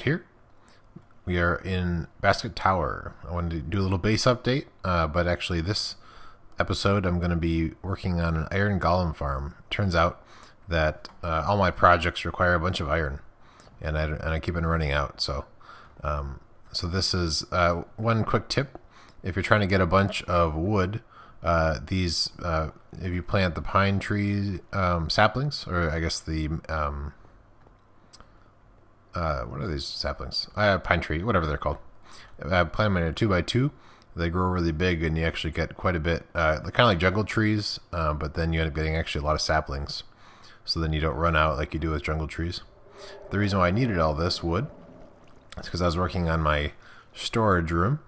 here. We are in Basket Tower. I wanted to do a little base update, but actually this episode I'm going to be working on an iron golem farm. Turns out that all my projects require a bunch of iron, and I keep on running out. So this is one quick tip. If you're trying to get a bunch of wood, if you plant the pine tree saplings, or I guess the what are these saplings? Pine tree, whatever they're called. Plant them in a 2x2. They grow really big, and you actually get quite a bit. They're kind of like jungle trees, but then you end up getting actually a lot of saplings. So then you don't run out like you do with jungle trees. The reason why I needed all this wood is because I was working on my storage room.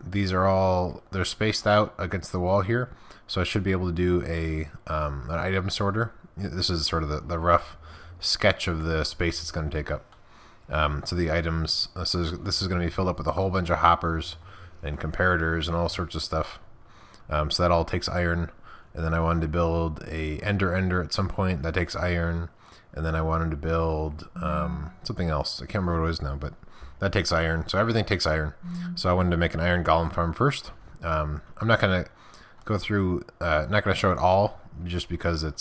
These are all, they're spaced out against the wall here, so I should be able to do an item sorter. This is sort of the rough sketch of the space it's going to take up. So the items, this is going to be filled up with a whole bunch of hoppers and comparators and all sorts of stuff. So that all takes iron. And then I wanted to build a ender at some point that takes iron. And then I wanted to build something else. I can't remember what it is now, but that takes iron. So everything takes iron. So I wanted to make an iron golem farm first. I'm not going to go through, not going to show it all, just because I'm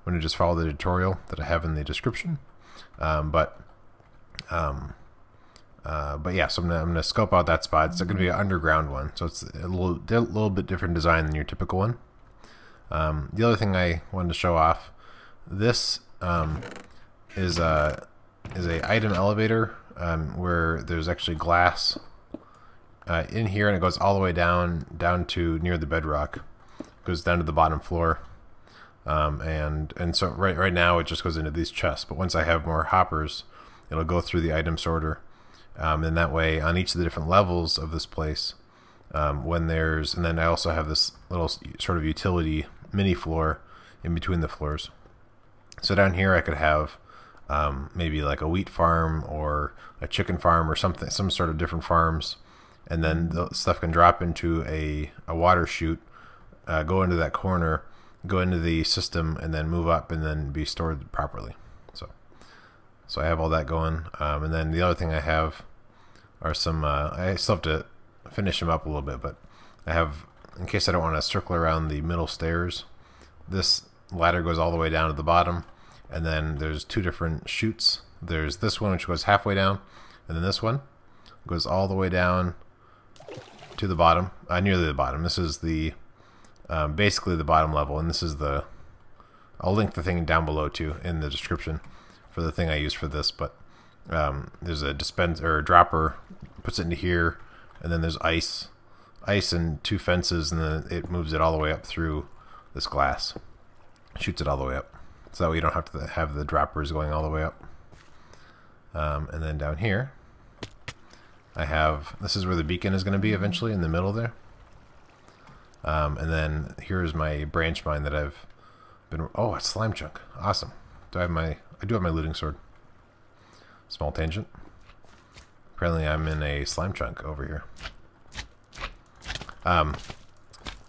going to just follow the tutorial that I have in the description. But yeah, so I'm gonna scope out that spot. It's going to be an underground one, so it's a little bit different design than your typical one. The other thing I wanted to show off, this is a item elevator where there's actually glass in here, and it goes all the way down to near the bedrock. It goes down to the bottom floor, and so right now it just goes into these chests. But once I have more hoppers, it'll go through the item sorter, and that way on each of the different levels of this place, and then I also have this little sort of utility mini floor in between the floors. So down here I could have maybe like a wheat farm or a chicken farm or some sort of different farms, and then the stuff can drop into a water chute, go into that corner, go into the system, and then move up and then be stored properly. So I have all that going, and then the other thing I have are some, I still have to finish them up a little bit, but I have, in case I don't want to circle around the middle stairs, this ladder goes all the way down to the bottom, and then there's two different chutes. There's this one which goes halfway down, and then this one goes all the way down to the bottom, nearly the bottom. This is the basically the bottom level, and this is I'll link the thing down below too in the description for the thing I use for this. But there's a dispenser or a dropper, puts it into here, and then there's ice and two fences, and then it moves it all the way up through this glass, shoots it all the way up, so that way you don't have to have the droppers going all the way up. And then down here I have, this is where the beacon is going to be eventually, in the middle there. And then here's my branch mine that I've been, oh, a slime chunk, awesome. I do have my looting sword. Small tangent. Apparently I'm in a slime chunk over here.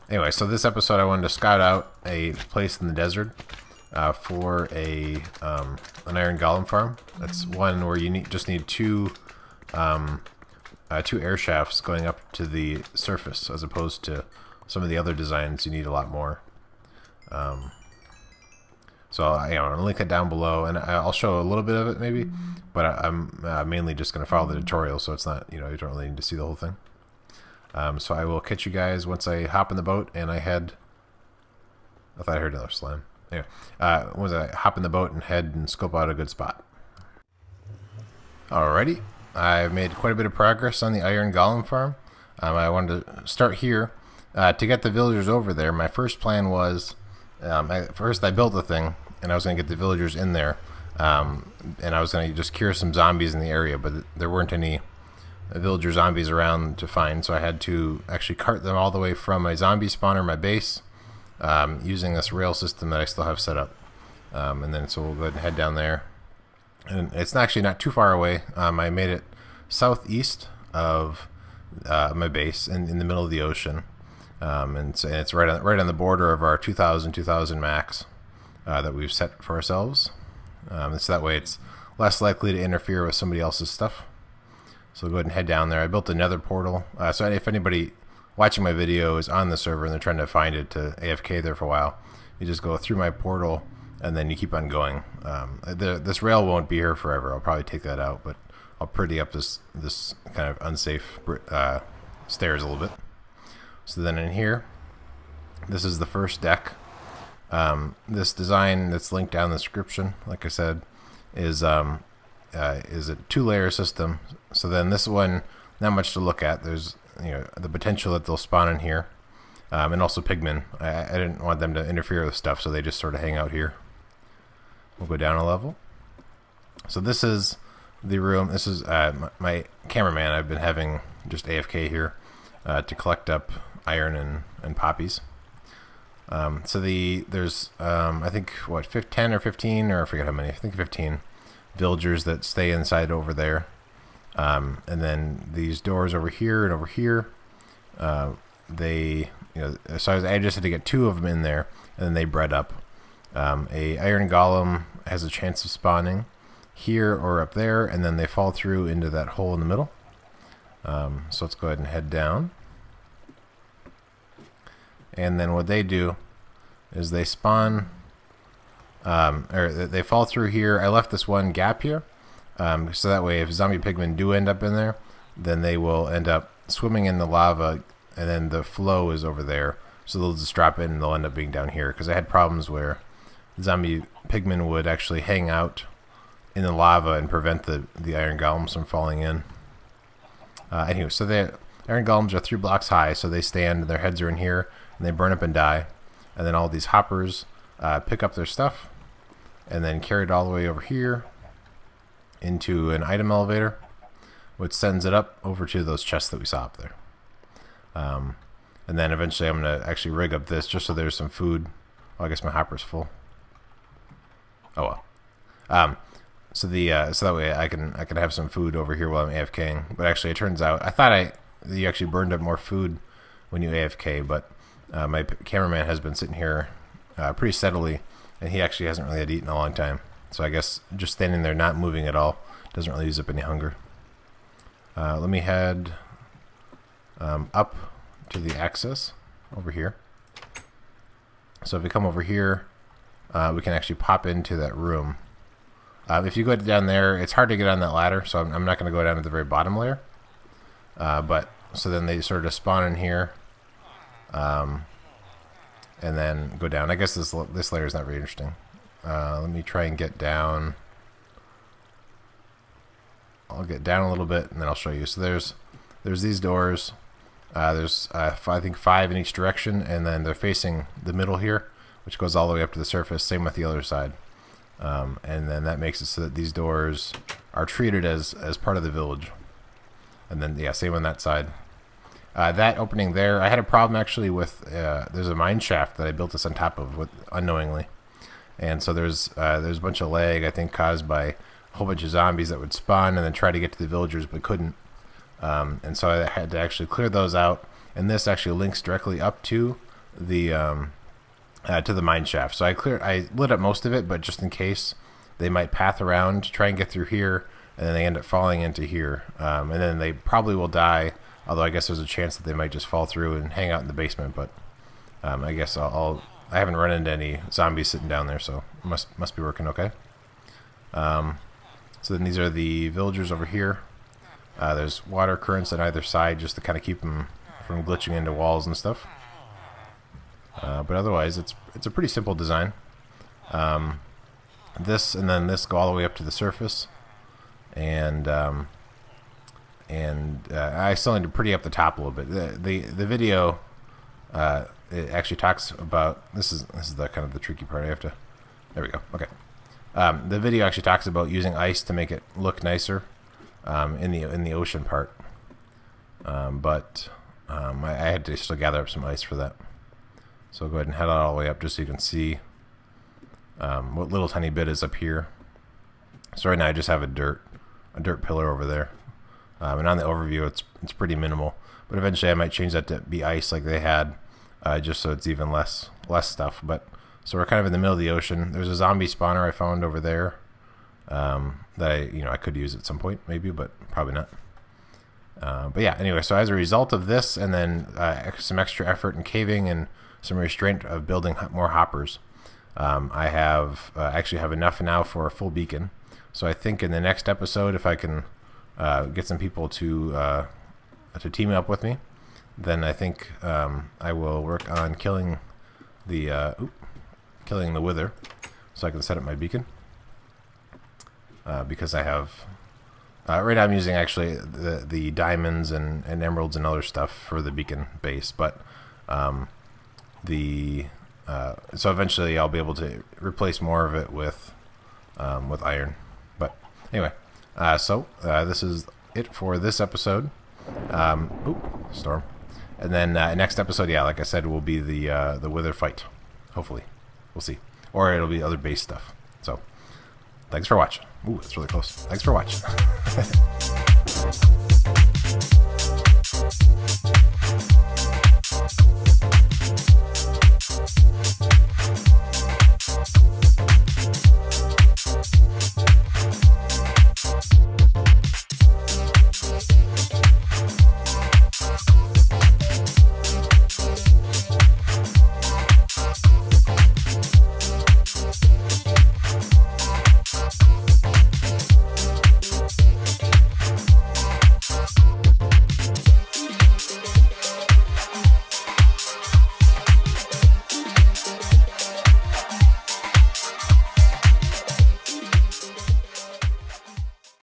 Anyway, so this episode I wanted to scout out a place in the desert for an iron golem farm. That's one where you just need two air shafts going up to the surface, as opposed to some of the other designs you need a lot more. So I'm going to link it down below, and I'll show a little bit of it maybe, but I'm mainly just going to follow the tutorial, so it's not, you don't really need to see the whole thing. So I will catch you guys once I hop in the boat and I thought I heard another slime. Anyway, once I hop in the boat and head and scope out a good spot. Alrighty, I've made quite a bit of progress on the iron golem farm. I wanted to start here. To get the villagers over there, my first plan was, first I built the thing, and I was going to get the villagers in there, and I was going to just cure some zombies in the area, but there weren't any villager zombies around to find, so I had to actually cart them all the way from my zombie spawner, my base, using this rail system that I still have set up. And then so we'll go ahead and head down there, and it's actually not too far away. I made it southeast of my base in the middle of the ocean. And it's right on the border of our 2000 max that we've set for ourselves. So that way it's less likely to interfere with somebody else's stuff. So go ahead and head down there. I built another portal. So if anybody watching my video is on the server and they're trying to find it to AFK there for a while, you just go through my portal and then you keep on going. This rail won't be here forever. I'll probably take that out, but I'll pretty up this kind of unsafe stairs a little bit. So then in here, this is the first deck. This design that's linked down in the description, like I said, is a 2-layer system. So then this one, not much to look at. There's the potential that they'll spawn in here, and also pigmen. I didn't want them to interfere with stuff, so they just sort of hang out here. We'll go down a level. So this is the room. This is my cameraman. I've been having just AFK here to collect up iron and poppies. So there's I think what 10 or 15, or I forget how many. I think 15 villagers that stay inside over there. And then these doors over here and over here, so I just had to get 2 of them in there, and then they bred up. A iron golem has a chance of spawning here or up there, and then they fall through into that hole in the middle. So let's go ahead and head down. And then what they do is they spawn, or they fall through here. I left this one gap here, so that way if zombie pigmen do end up in there, then they will end up swimming in the lava, and then the flow is over there, so they'll just drop in and they'll end up being down here. Because I had problems where zombie pigmen would actually hang out in the lava and prevent the iron golems from falling in. Anyway, so the iron golems are 3 blocks high, so they stand and their heads are in here, and they burn up and die. And then all these hoppers pick up their stuff and then carry it all the way over here into an item elevator, which sends it up over to those chests that we saw up there. And then eventually I'm going to actually rig up this just so there's some food. Oh, I guess my hopper's full. Oh well. So that way I can have some food over here while I'm AFKing. But actually, it turns out I thought you actually burned up more food when you AFK, but my cameraman has been sitting here pretty steadily, and he actually hasn't really had eaten in a long time. So I guess just standing there not moving at all doesn't really use up any hunger. Let me head up to the access over here. So if we come over here, we can actually pop into that room. If you go down there, it's hard to get on that ladder, so I'm not going to go down to the very bottom layer. But so then they sort of spawn in here, and then go down. I guess this layer is not very interesting. Let me try and get down. I'll get down a little bit, and then I'll show you. So there's these doors. There's I think 5 in each direction, and then they're facing the middle here, which goes all the way up to the surface. Same with the other side. And then that makes it so that these doors are treated as part of the village. And then, yeah, same on that side. That opening there, I had a problem actually with, there's a mine shaft that I built this on top of unknowingly. And so there's a bunch of lag, I think, caused by a whole bunch of zombies that would spawn and then try to get to the villagers but couldn't. And so I had to actually clear those out. And this actually links directly up to the mine shaft. So I lit up most of it, but just in case they might path around, try and get through here, and then they end up falling into here. And then they probably will die, although I guess there's a chance that they might just fall through and hang out in the basement. But I guess I haven't run into any zombies sitting down there, so it must be working okay. So then these are the villagers over here. There's water currents on either side just to kind of keep them from glitching into walls and stuff. But otherwise, it's a pretty simple design. This and then this go all the way up to the surface, and I still need to pretty up the top a little bit. The video it actually talks about this is the kind of the tricky part. I have to. There we go. Okay. The video actually talks about using ice to make it look nicer in the ocean part. But I had to still gather up some ice for that. So I'll go ahead and head all the way up just so you can see what little tiny bit is up here. So right now I just have a dirt pillar over there. And on the overview it's pretty minimal. But eventually I might change that to be ice like they had, just so it's even less stuff. But so we're kind of in the middle of the ocean. There's a zombie spawner I found over there. that I could use at some point maybe, but probably not. But yeah, anyway, so as a result of this, and then some extra effort in caving and some restraint of building more hoppers, I actually have enough now for a full beacon. So I think in the next episode, if I can get some people to team up with me, then I think I will work on killing the wither, so I can set up my beacon. Because I have right now I'm using actually the diamonds and emeralds and other stuff for the beacon base, but so eventually I'll be able to replace more of it with iron. But anyway, so this is it for this episode. Storm. And then next episode, yeah, like I said, will be the wither fight. Hopefully, we'll see, or it'll be other base stuff. So thanks for watching. Ooh, that's really close. Thanks for watching.